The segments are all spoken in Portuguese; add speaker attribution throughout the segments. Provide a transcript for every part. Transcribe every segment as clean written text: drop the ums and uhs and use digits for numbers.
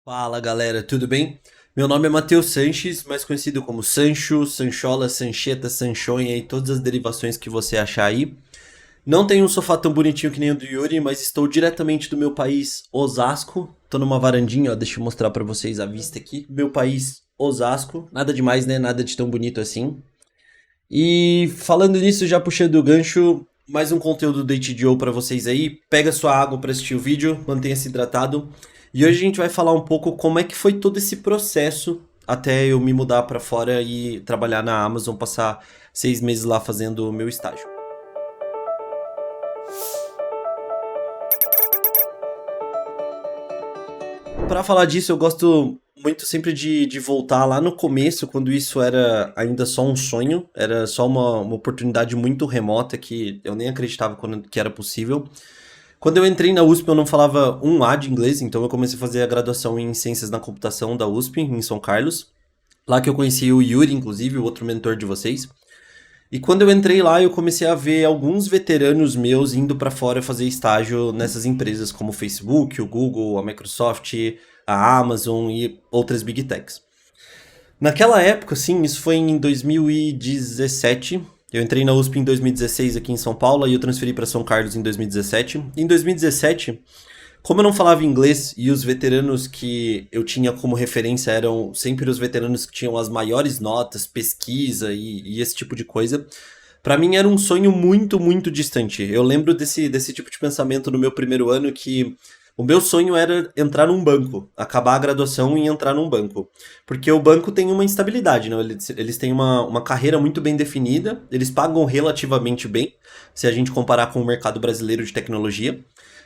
Speaker 1: Fala galera, tudo bem? Meu nome é Matheus Sanches, mais conhecido como Sancho, Sanchola, Sancheta, Sanchonha e todas as derivações que você achar aí. Não tenho um sofá tão bonitinho que nem o do Yuri, mas estou diretamente do meu país, Osasco. Tô numa varandinha, ó, deixa eu mostrar pra vocês a vista aqui. Meu país, Osasco. Nada demais, né? Nada de tão bonito assim. E falando nisso, já puxando o gancho, mais um conteúdo do HDO para vocês aí. Pega sua água para assistir o vídeo, mantenha-se hidratado. E hoje a gente vai falar um pouco como é que foi todo esse processo até eu me mudar para fora e trabalhar na Amazon, passar 6 meses lá fazendo o meu estágio. Para falar disso, eu gosto muito sempre de voltar lá no começo, quando isso era ainda só um sonho, era só uma oportunidade muito remota que eu nem acreditava que era possível. Quando eu entrei na USP, eu não falava um A de inglês, então eu comecei a fazer a graduação em Ciências da Computação da USP, em São Carlos. Lá que eu conheci o Yuri, inclusive, o outro mentor de vocês. E quando eu entrei lá, eu comecei a ver alguns veteranos meus indo para fora fazer estágio nessas empresas como o Facebook, o Google, a Microsoft, a Amazon e outras Big Techs. Naquela época, sim, isso foi em 2017. Eu entrei na USP em 2016 aqui em São Paulo e eu transferi para São Carlos em 2017. Em 2017, como eu não falava inglês e os veteranos que eu tinha como referência eram sempre os veteranos que tinham as maiores notas, pesquisa e esse tipo de coisa, para mim era um sonho muito, muito distante. Eu lembro desse tipo de pensamento no meu primeiro ano que o meu sonho era entrar num banco, acabar a graduação e entrar num banco. Porque o banco tem uma instabilidade, né? Eles têm uma carreira muito bem definida, eles pagam relativamente bem, se a gente comparar com o mercado brasileiro de tecnologia.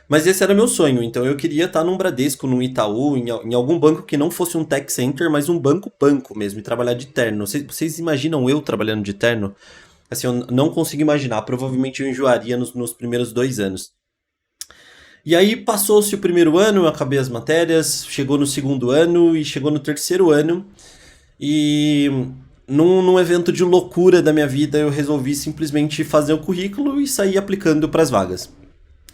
Speaker 1: Mas esse era meu sonho, então eu queria estar num Bradesco, num Itaú, em algum banco que não fosse um tech center, mas um banco mesmo, e trabalhar de terno. Vocês imaginam eu trabalhando de terno? Assim, eu não consigo imaginar, provavelmente eu enjoaria nos primeiros 2 anos. E aí passou-se o primeiro ano, eu acabei as matérias, chegou no segundo ano e chegou no terceiro ano. E num evento de loucura da minha vida, eu resolvi simplesmente fazer o currículo e sair aplicando para as vagas.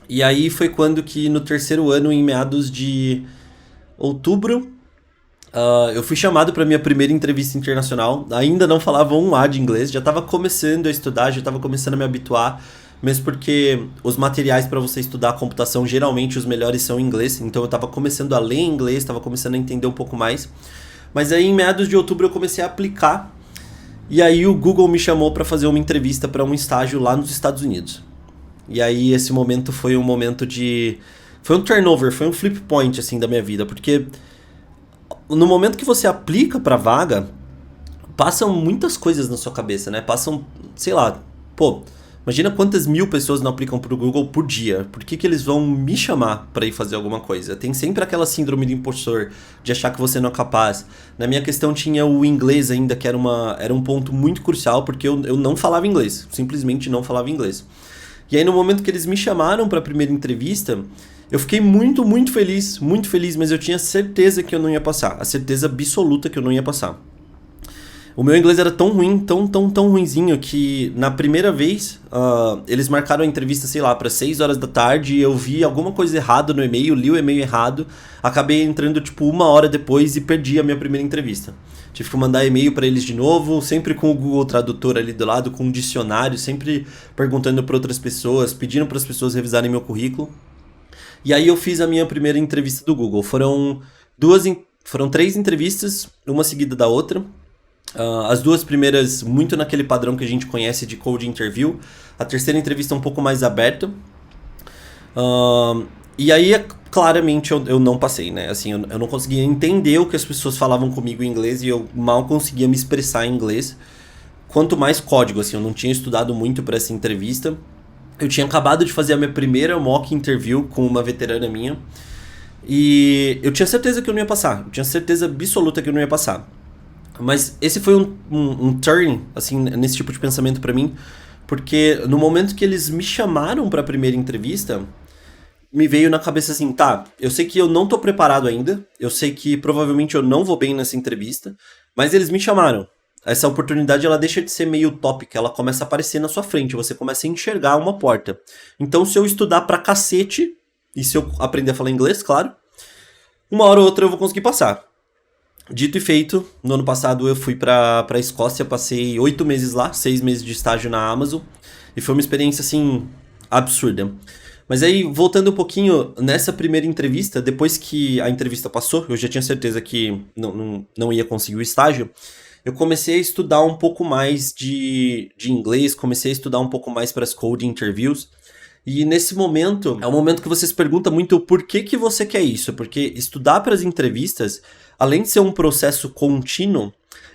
Speaker 1: E aí foi quando que no terceiro ano, em meados de outubro, eu fui chamado para minha primeira entrevista internacional. Ainda não falava um A de inglês, já estava começando a estudar, já estava começando a me habituar, mesmo porque os materiais para você estudar a computação, geralmente os melhores são em inglês, então eu estava começando a ler inglês, estava começando a entender um pouco mais. Mas aí em meados de outubro eu comecei a aplicar e aí o Google me chamou para fazer uma entrevista para um estágio lá nos Estados Unidos. E aí esse momento foi um momento de foi um turnover, foi um flip point assim da minha vida, porque no momento que você aplica pra vaga, passam muitas coisas na sua cabeça, né? Passam, sei lá, pô, imagina quantas mil pessoas não aplicam pro Google por dia. Por que eles vão me chamar pra ir fazer alguma coisa? Tem sempre aquela síndrome do impostor, de achar que você não é capaz. Na minha questão tinha o inglês ainda, que era um ponto muito crucial, porque eu não falava inglês, simplesmente não falava inglês. E aí no momento que eles me chamaram pra primeira entrevista, eu fiquei muito feliz, mas eu tinha certeza que eu não ia passar, a certeza absoluta que eu não ia passar. O meu inglês era tão ruim, tão ruinzinho, que na primeira vez eles marcaram a entrevista, sei lá, para 6 horas da tarde. E eu vi alguma coisa errada no e-mail, li o e-mail errado, acabei entrando tipo 1 hora depois e perdi a minha primeira entrevista. Tive que mandar e-mail para eles de novo, sempre com o Google Tradutor ali do lado, com um dicionário, sempre perguntando para outras pessoas, pedindo para as pessoas revisarem meu currículo. E aí eu fiz a minha primeira entrevista do Google. Foram 3 entrevistas, uma seguida da outra. As duas primeiras, muito naquele padrão que a gente conhece de code interview. A terceira entrevista um pouco mais aberta. E aí, claramente, eu não passei, né? Assim, eu não conseguia entender o que as pessoas falavam comigo em inglês e eu mal conseguia me expressar em inglês. Quanto mais código, assim, eu não tinha estudado muito para essa entrevista. Eu tinha acabado de fazer a minha primeira mock interview com uma veterana minha. E eu tinha certeza que eu não ia passar. Eu tinha certeza absoluta que eu não ia passar. Mas esse foi um turn, assim, nesse tipo de pensamento pra mim, porque no momento que eles me chamaram pra primeira entrevista, me veio na cabeça assim, tá, eu sei que eu não tô preparado ainda, eu sei que provavelmente eu não vou bem nessa entrevista, mas eles me chamaram. Essa oportunidade, ela deixa de ser meio utópica, ela começa a aparecer na sua frente, você começa a enxergar uma porta. Então, se eu estudar pra cacete, e se eu aprender a falar inglês, claro, uma hora ou outra eu vou conseguir passar. Dito e feito, no ano passado eu fui pra Escócia, passei 8 meses lá, 6 meses de estágio na Amazon, e foi uma experiência, assim, absurda. Mas aí, voltando um pouquinho, nessa primeira entrevista, depois que a entrevista passou, eu já tinha certeza que não ia conseguir o estágio, eu comecei a estudar um pouco mais de inglês, comecei a estudar um pouco mais para as coding interviews, e nesse momento, é um momento que você se pergunta muito por que você quer isso, porque estudar para as entrevistas, além de ser um processo contínuo,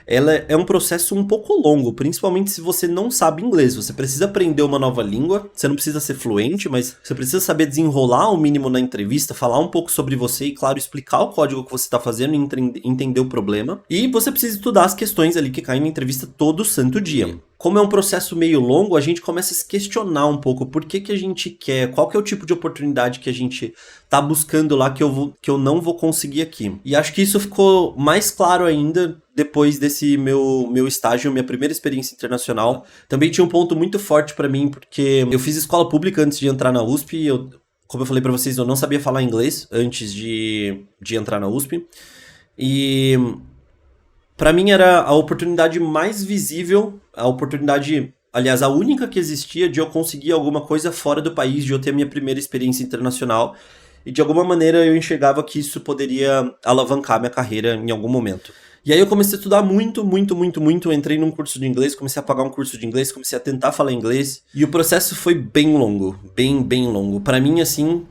Speaker 1: ela é um processo um pouco longo, principalmente se você não sabe inglês. Você precisa aprender uma nova língua, você não precisa ser fluente, mas você precisa saber desenrolar o mínimo na entrevista, falar um pouco sobre você e, claro, explicar o código que você está fazendo e entender o problema. E você precisa estudar as questões ali que caem na entrevista todo santo dia. Como é um processo meio longo, a gente começa a se questionar um pouco por que a gente quer, qual que é o tipo de oportunidade que a gente tá buscando lá que eu não vou conseguir aqui. E acho que isso ficou mais claro ainda depois desse meu estágio, minha primeira experiência internacional. Também tinha um ponto muito forte pra mim, porque eu fiz escola pública antes de entrar na USP, como eu falei pra vocês, eu não sabia falar inglês antes de entrar na USP. E pra mim era a oportunidade mais visível, a oportunidade, aliás, a única que existia de eu conseguir alguma coisa fora do país, de eu ter a minha primeira experiência internacional. E de alguma maneira eu enxergava que isso poderia alavancar minha carreira em algum momento. E aí eu comecei a estudar muito, muito, muito, muito. Eu entrei num curso de inglês, comecei a pagar um curso de inglês, comecei a tentar falar inglês. E o processo foi bem longo, bem longo. Pra mim, assim,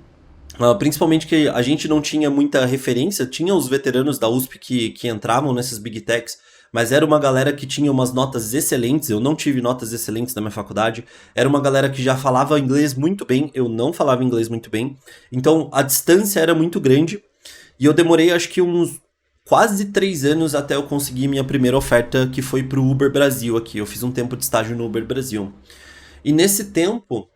Speaker 1: principalmente que a gente não tinha muita referência, tinha os veteranos da USP que entravam nessas big techs, mas era uma galera que tinha umas notas excelentes, eu não tive notas excelentes na minha faculdade, era uma galera que já falava inglês muito bem, eu não falava inglês muito bem, então a distância era muito grande, e eu demorei acho que uns quase 3 anos até eu conseguir minha primeira oferta, que foi pro Uber Brasil aqui, eu fiz um tempo de estágio no Uber Brasil. E nesse tempo,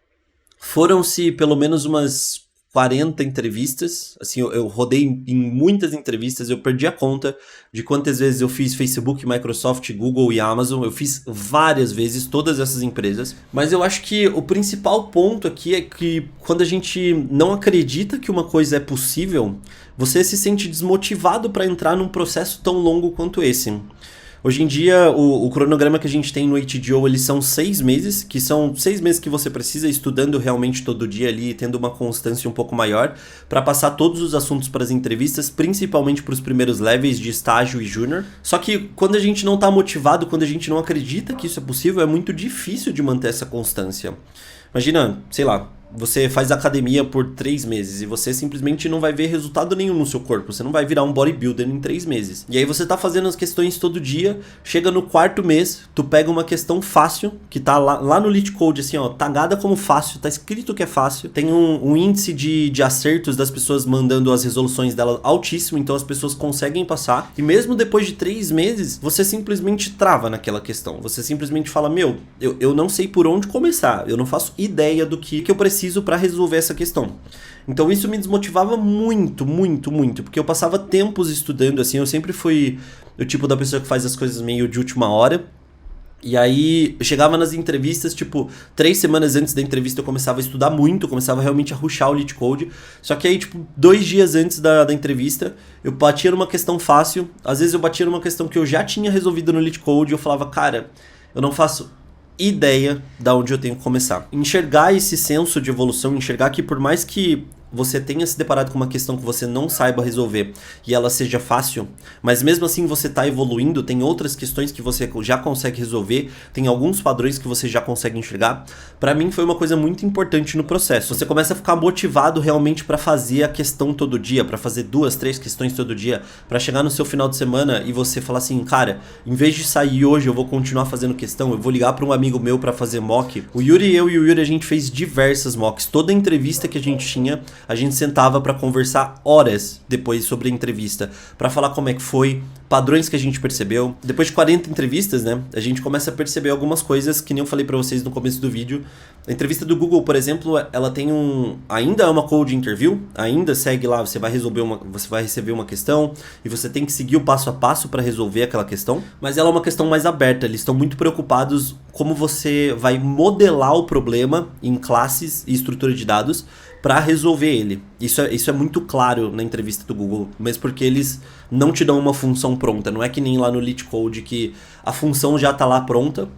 Speaker 1: foram-se pelo menos umas 40 entrevistas, assim, eu rodei em muitas entrevistas, eu perdi a conta de quantas vezes eu fiz Facebook, Microsoft, Google e Amazon, eu fiz várias vezes todas essas empresas, mas eu acho que o principal ponto aqui é que quando a gente não acredita que uma coisa é possível, você se sente desmotivado para entrar num processo tão longo quanto esse. Hoje em dia, o cronograma que a gente tem no HDO, eles são 6 meses, que são 6 meses que você precisa estudando realmente todo dia ali, tendo uma constância um pouco maior, para passar todos os assuntos para as entrevistas, principalmente para os primeiros levels de estágio e júnior. Só que quando a gente não está motivado, quando a gente não acredita que isso é possível, é muito difícil de manter essa constância. Imagina, sei lá, você faz academia por 3 meses e você simplesmente não vai ver resultado nenhum no seu corpo. Você não vai virar um bodybuilder em 3 meses. E aí você tá fazendo as questões todo dia, chega no 4º mês, tu pega uma questão fácil, que tá lá no LeetCode, assim, ó, tagada como fácil, tá escrito que é fácil. Tem um índice de acertos das pessoas mandando as resoluções dela altíssimo, então as pessoas conseguem passar. E mesmo depois de 3 meses, você simplesmente trava naquela questão. Você simplesmente fala, meu, eu não sei por onde começar, eu não faço ideia do que eu preciso para resolver essa questão. Então isso me desmotivava muito, porque eu passava tempos estudando, assim, eu sempre fui o tipo da pessoa que faz as coisas meio de última hora. E aí, eu chegava nas entrevistas, tipo, 3 semanas antes da entrevista eu começava a estudar muito, começava realmente a rushar o LeetCode. Só que aí, tipo, 2 dias antes da entrevista, eu batia numa questão fácil. Às vezes eu batia numa questão que eu já tinha resolvido no LeetCode e eu falava, cara, eu não faço ideia da onde eu tenho que começar. Enxergar esse senso de evolução, enxergar que por mais que você tenha se deparado com uma questão que você não saiba resolver e ela seja fácil, mas mesmo assim você está evoluindo, tem outras questões que você já consegue resolver, tem alguns padrões que você já consegue enxergar. Para mim foi uma coisa muito importante no processo. Você começa a ficar motivado realmente para fazer a questão todo dia, para fazer 2, 3 questões todo dia, para chegar no seu final de semana e você falar assim, cara, em vez de sair hoje eu vou continuar fazendo questão, eu vou ligar para um amigo meu para fazer mock. Eu e o Yuri a gente fez diversas mocks, toda entrevista que a gente tinha a gente sentava para conversar horas depois sobre a entrevista, para falar como é que foi, padrões que a gente percebeu. Depois de 40 entrevistas, né, a gente começa a perceber algumas coisas que nem eu falei para vocês no começo do vídeo. A entrevista do Google, por exemplo, ela tem ainda é uma code interview, ainda segue lá, você vai receber uma questão e você tem que seguir o passo a passo para resolver aquela questão, mas ela é uma questão mais aberta, eles estão muito preocupados como você vai modelar o problema em classes e estrutura de dados, para resolver ele. Isso é muito claro na entrevista do Google, mesmo porque eles não te dão uma função pronta. Não é que nem lá no LeetCode que a função já tá lá pronta,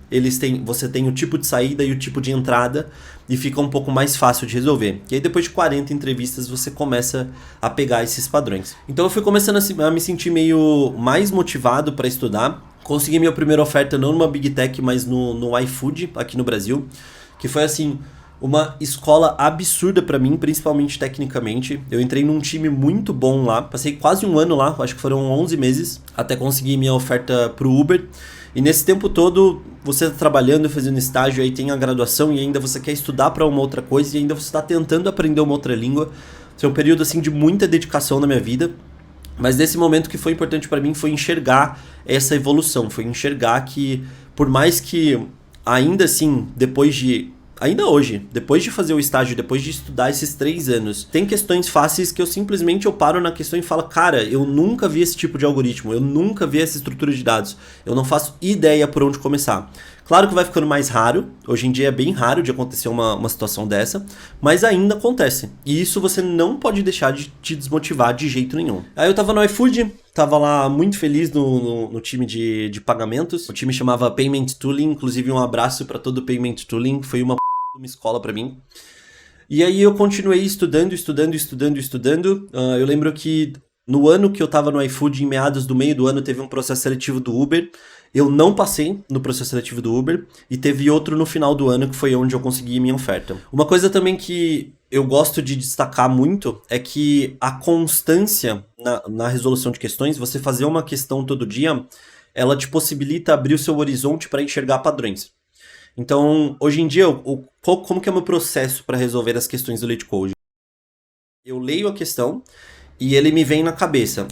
Speaker 1: você tem o tipo de saída e o tipo de entrada e fica um pouco mais fácil de resolver. E aí depois de 40 entrevistas você começa a pegar esses padrões. Então eu fui começando a me sentir meio mais motivado para estudar. Consegui minha primeira oferta não numa Big Tech, mas no iFood, aqui no Brasil, que foi assim, uma escola absurda pra mim, principalmente tecnicamente. Eu entrei num time muito bom lá, passei quase um ano lá, acho que foram 11 meses, até conseguir minha oferta pro Uber. E nesse tempo todo, você tá trabalhando, fazendo estágio, aí tem a graduação e ainda você quer estudar pra uma outra coisa e ainda você tá tentando aprender uma outra língua. Foi um período assim de muita dedicação na minha vida. Mas nesse momento que foi importante pra mim foi enxergar essa evolução, foi enxergar que por mais que ainda assim, ainda hoje, depois de fazer o estágio, depois de estudar esses 3 anos, tem questões fáceis que eu paro na questão e falo, cara, eu nunca vi esse tipo de algoritmo, eu nunca vi essa estrutura de dados, eu não faço ideia por onde começar. Claro que vai ficando mais raro, hoje em dia é bem raro de acontecer uma situação dessa, mas ainda acontece. E isso você não pode deixar de te desmotivar de jeito nenhum. Aí eu tava no iFood, tava lá muito feliz no time de pagamentos, o time chamava Payment Tooling, inclusive um abraço para todo o Payment Tooling, foi uma escola para mim. E aí eu continuei estudando. Eu lembro que no ano que eu tava no iFood, em meados do meio do ano, teve um processo seletivo do Uber. Eu não passei no processo seletivo do Uber e teve outro no final do ano que foi onde eu consegui minha oferta. Uma coisa também que eu gosto de destacar muito é que a constância na resolução de questões, você fazer uma questão todo dia, ela te possibilita abrir o seu horizonte para enxergar padrões. Então, hoje em dia, como que é o meu processo para resolver as questões do LeetCode? Eu leio a questão e ele me vem na cabeça.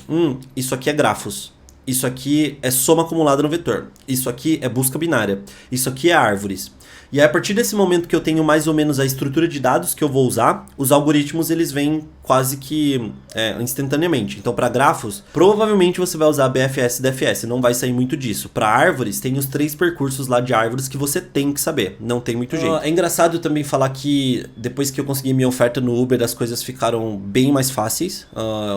Speaker 1: Isso aqui é grafos. Isso aqui é soma acumulada no vetor. Isso aqui é busca binária. Isso aqui é árvores. E aí, a partir desse momento que eu tenho mais ou menos a estrutura de dados que eu vou usar, os algoritmos eles vêm quase que instantaneamente. Então, para grafos, provavelmente você vai usar BFS e DFS, não vai sair muito disso. Para árvores, tem os 3 percursos lá de árvores que você tem que saber, não tem muito jeito. É engraçado também falar que depois que eu consegui minha oferta no Uber, as coisas ficaram bem mais fáceis.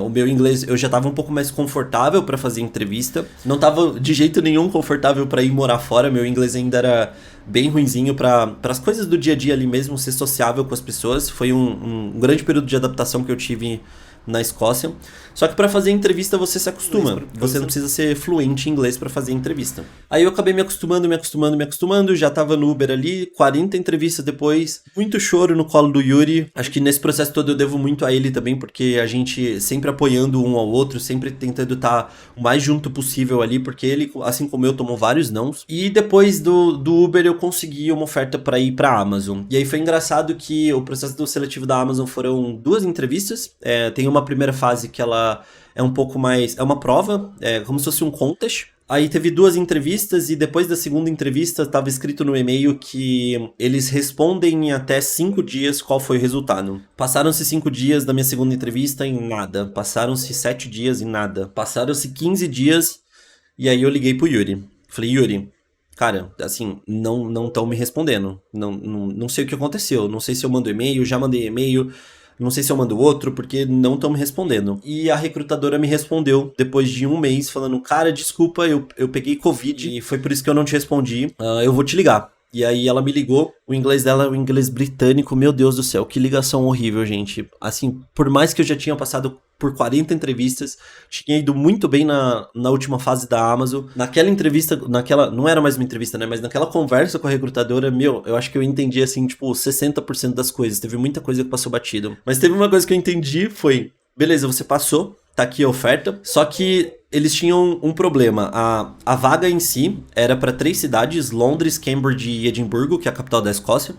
Speaker 1: O meu inglês, eu já estava um pouco mais confortável para fazer entrevista. Não estava de jeito nenhum confortável para ir morar fora, meu inglês ainda era bem ruinzinho para as coisas do dia a dia ali mesmo, ser sociável com as pessoas. Foi um grande período de adaptação que eu tive na Escócia. Só que para fazer entrevista você se acostuma. Você não precisa ser fluente em inglês para fazer entrevista. Aí eu acabei me acostumando. Já tava no Uber ali, 40 entrevistas depois. Muito choro no colo do Yuri. Acho que nesse processo todo eu devo muito a ele também, porque a gente sempre apoiando um ao outro, sempre tentando estar o mais junto possível ali, porque ele, assim como eu, tomou vários nãos. E depois do Uber eu consegui uma oferta para ir pra Amazon. E aí foi engraçado que o processo do seletivo da Amazon foram 2 entrevistas. Tem uma primeira fase que ela é um pouco mais... É uma prova, como se fosse um contest. Aí teve 2 entrevistas e depois da segunda entrevista estava escrito no e-mail que eles respondem em até 5 dias qual foi o resultado. Passaram-se 5 dias da minha segunda entrevista em nada. Passaram-se 7 dias em nada. Passaram-se 15 dias e aí eu liguei pro Yuri. Falei, Yuri, cara, assim, não estão me respondendo. Não sei o que aconteceu. Não sei se eu mando e-mail, já mandei e-mail... Não sei se eu mando outro, porque não estão me respondendo. E a recrutadora me respondeu depois de 1 mês, falando, cara, desculpa, eu peguei Covid e foi por isso que eu não te respondi. Eu vou te ligar. E aí ela me ligou, o inglês dela é um inglês britânico, meu Deus do céu, que ligação horrível, gente. Assim, por mais que eu já tinha passado por 40 entrevistas, tinha ido muito bem na última fase da Amazon. Naquela entrevista, não era mais uma entrevista, né, mas naquela conversa com a recrutadora, eu acho que eu entendi, assim, tipo, 60% das coisas. Teve muita coisa que passou batido. Mas teve uma coisa que eu entendi, foi, beleza, você passou, tá aqui a oferta, só que eles tinham um problema. A vaga em si era para 3 cidades, Londres, Cambridge e Edimburgo, que é a capital da Escócia.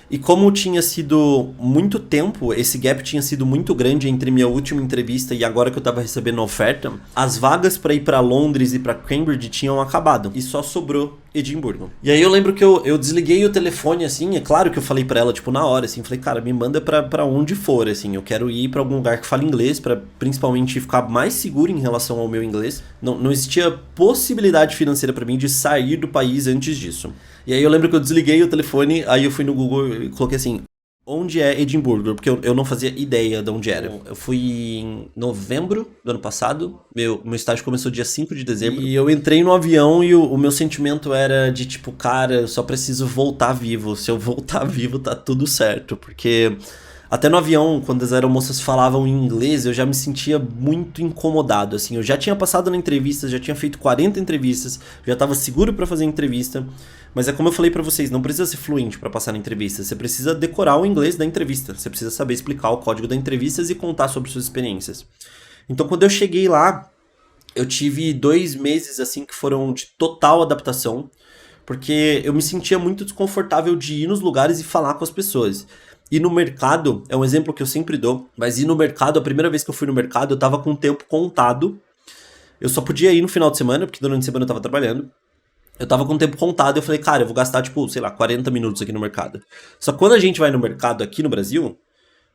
Speaker 1: E como tinha sido muito tempo, esse gap tinha sido muito grande entre minha última entrevista e agora que eu tava recebendo a oferta, as vagas para ir para Londres e para Cambridge tinham acabado e só sobrou Edimburgo. E aí eu lembro que eu desliguei o telefone, assim, é claro que eu falei pra ela, tipo, na hora, assim, falei, cara, me manda pra onde for, assim, eu quero ir pra algum lugar que fale inglês, pra principalmente ficar mais seguro em relação ao meu inglês. Não existia possibilidade financeira pra mim de sair do país antes disso. E aí eu lembro que eu desliguei o telefone, aí eu fui no Google e coloquei assim, onde é Edimburgo, porque eu não fazia ideia de onde era. Eu fui em novembro do ano passado, meu estágio começou dia 5 de dezembro, e eu entrei no avião e o meu sentimento era de tipo, cara, eu só preciso voltar vivo. Se eu voltar vivo, tá tudo certo, porque até no avião, quando as aeromoças falavam em inglês, eu já me sentia muito incomodado, assim. Eu já tinha passado na entrevista, já tinha feito 40 entrevistas, já tava seguro pra fazer entrevista. Mas é como eu falei pra vocês, não precisa ser fluente pra passar na entrevista. Você precisa decorar o inglês da entrevista. Você precisa saber explicar o código da entrevista e contar sobre suas experiências. Então, quando eu cheguei lá, eu tive 2 meses, assim, que foram de total adaptação. Porque eu me sentia muito desconfortável de ir nos lugares e falar com as pessoas. Ir no mercado, é um exemplo que eu sempre dou, mas ir no mercado, a primeira vez que eu fui no mercado, eu tava com o tempo contado. Eu só podia ir no final de semana, porque durante a semana eu tava trabalhando. Eu tava com o tempo contado e eu falei, cara, eu vou gastar, tipo, sei lá, 40 minutos aqui no mercado. Só que quando a gente vai no mercado aqui no Brasil,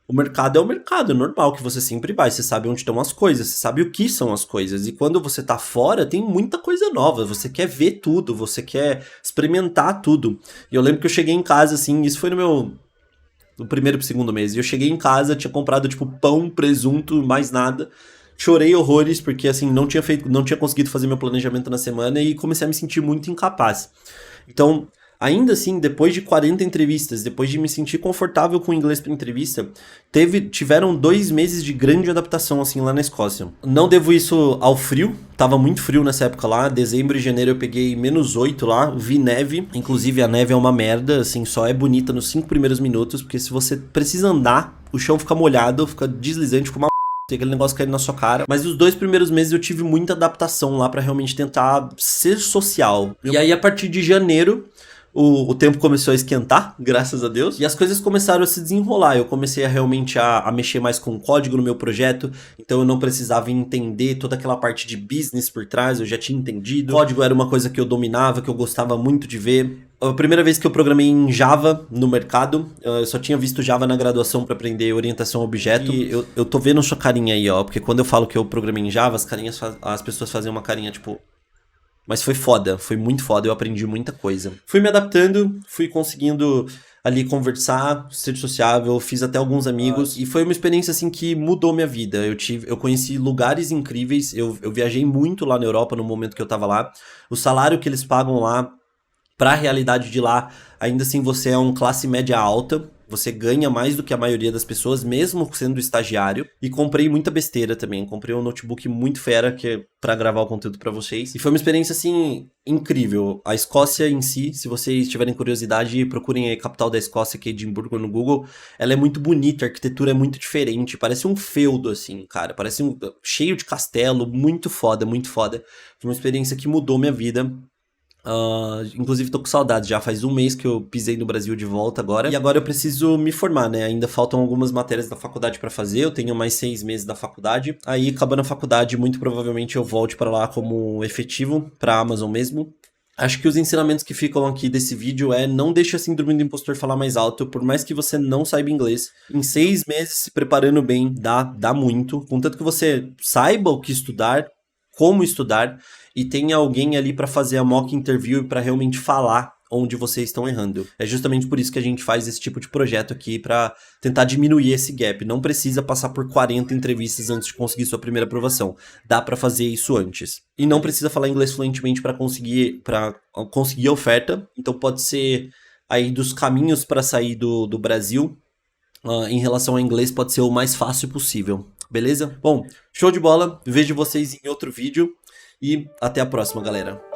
Speaker 1: o mercado é o mercado, é normal que você sempre vai. Você sabe onde estão as coisas, você sabe o que são as coisas. E quando você tá fora, tem muita coisa nova. Você quer ver tudo, você quer experimentar tudo. E eu lembro que eu cheguei em casa, assim, isso foi no primeiro pro segundo mês. E eu cheguei em casa, tinha comprado, tipo, pão, presunto, mais nada. Chorei horrores, porque, assim, não tinha conseguido fazer meu planejamento na semana e comecei a me sentir muito incapaz. Então, ainda assim, depois de 40 entrevistas, depois de me sentir confortável com o inglês para entrevista, tiveram 2 meses de grande adaptação, assim, lá na Escócia. Não devo isso ao frio, tava muito frio nessa época lá, dezembro e janeiro eu peguei -8 lá, vi neve, inclusive a neve é uma merda, assim, só é bonita nos 5 primeiros minutos, porque se você precisa andar, o chão fica molhado, fica deslizante, fica uma tem aquele negócio caindo na sua cara. Mas os 2 primeiros meses eu tive muita adaptação lá pra realmente tentar ser social. E aí, a partir de janeiro, o tempo começou a esquentar, graças a Deus, e as coisas começaram a se desenrolar. Eu comecei a realmente a mexer mais com o código no meu projeto, então eu não precisava entender toda aquela parte de business por trás, eu já tinha entendido. O código era uma coisa que eu dominava, que eu gostava muito de ver. A primeira vez que eu programei em Java no mercado, eu só tinha visto Java na graduação para aprender orientação a objeto. E eu tô vendo sua carinha aí, ó, porque quando eu falo que eu programei em Java, as pessoas fazem uma carinha tipo... Mas foi foda, foi muito foda, eu aprendi muita coisa. Fui me adaptando, fui conseguindo ali conversar, ser sociável, fiz até alguns amigos. E foi uma experiência assim que mudou minha vida. Eu conheci lugares incríveis, eu viajei muito lá na Europa no momento que eu tava lá. O salário que eles pagam lá, para a realidade de lá, ainda assim você é um classe média alta, você ganha mais do que a maioria das pessoas, mesmo sendo estagiário. E comprei muita besteira também, comprei um notebook muito fera que é para gravar o conteúdo para vocês. E foi uma experiência assim incrível. A Escócia em si, se vocês tiverem curiosidade, procurem aí a capital da Escócia, que é Edimburgo, no Google. Ela é muito bonita, a arquitetura é muito diferente, parece um feudo assim, cara, parece cheio de castelo, muito foda, muito foda. Foi uma experiência que mudou minha vida. Inclusive tô com saudade, já faz 1 mês que eu pisei no Brasil de volta agora. E agora eu preciso me formar, né? Ainda faltam algumas matérias da faculdade pra fazer, eu tenho mais 6 meses da faculdade. Aí, acabando a faculdade, muito provavelmente eu volte pra lá como efetivo, pra Amazon mesmo. Acho que os ensinamentos que ficam aqui desse vídeo é: não deixe a síndrome do impostor falar mais alto, por mais que você não saiba inglês. Em 6 meses se preparando bem, dá muito. Contanto que você saiba o que estudar, como estudar, e tenha alguém ali para fazer a mock interview e para realmente falar onde vocês estão errando. É justamente por isso que a gente faz esse tipo de projeto aqui, para tentar diminuir esse gap. Não precisa passar por 40 entrevistas antes de conseguir sua primeira aprovação. Dá para fazer isso antes. E não precisa falar inglês fluentemente para conseguir a oferta. Então pode ser aí dos caminhos para sair do Brasil. Em relação ao inglês, pode ser o mais fácil possível. Beleza? Bom, show de bola. Vejo vocês em outro vídeo. E até a próxima, galera.